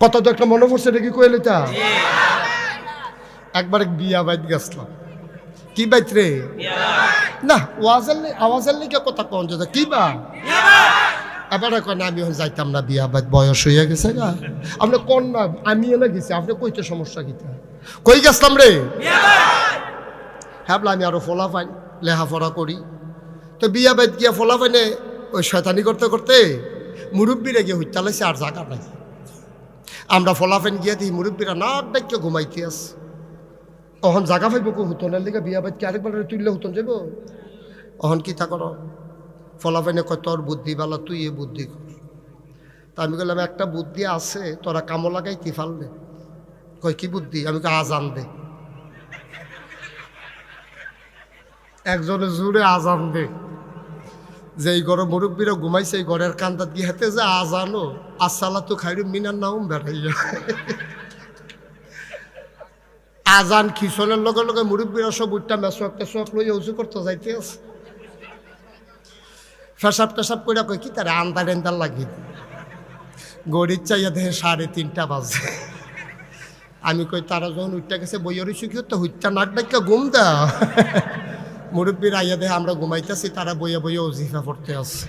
কথা তো একটা মনে পড়ছে, এটা কি কইলে তা? একবার বিয়া বাইত গেছিলাম। কি বাইত রে? না আওয়াজের লিখে কথা কন যে কি বা এবারে কয় না আমি এখন যাইতাম না, বিয়া বাইত বয়স হয়ে গেছে গা। আপনি কোন না, আমি এনে গেছি, আপনি কইতে সমস্যা কিতা? কই গেছিলাম রে? হ্যাঁ, আমি আরো ফোলা পাই লেখাপড়া করি। তো বিয়া বাইত গিয়া ফোলা পাইনে ওই শয়তানি করতে করতে মুরব্বীরা গিয়ে হইতে লাইছে, আর জায়গা নাই। আমরা ফলাফেন গিয়া দিই মুরব্বীরা নাক ডাইকে ঘুমাইতে আছে। অহন জাগা পাইব কো হুতনের লিগে বিয়া বাইত কি আরেকবার তুললে হুতন যাব? অহন কি তা করো? ফলাফেনে কয় তোর বুদ্ধি বালা, তুই এ বুদ্ধি কর। তা আমি বললাম একটা বুদ্ধি আছে, তোরা কামো লাগাই কি ফালবে? কয় কি বুদ্ধি? আমি কই আজান দে। একজনে জুড়ে আজান দে। যেই ঘরে মুরব্বীরা ঘুমাইছে এই ঘরের কান্দাত গিয়ে হাতে যে আজানো আসসালা তো খাইরু মিনার নাম বেড়াইয়া আজান খিসনের লগে লগে মুরব্বীরা সব উঠটা মেসোয়াক টেসোয়াক লইয়া উঁচু করতে যাইতে আছে। ফেসাব টেসাব করে কই কি তারা আন্দার এন্দার লাগি গড়ির চাইয়া দেখে 3:30 বাজে। আমি কই তারা যখন উঠটা গেছে বইয়ের সুখী তো হুইটটা নাক ডাক্কা ঘুম দেওয়া। মুরব্বীর আইয়া দেখে আমরা ঘুমাইতেছি, তারা বইয়া বইয়া ওজিফা পড়তে আছে।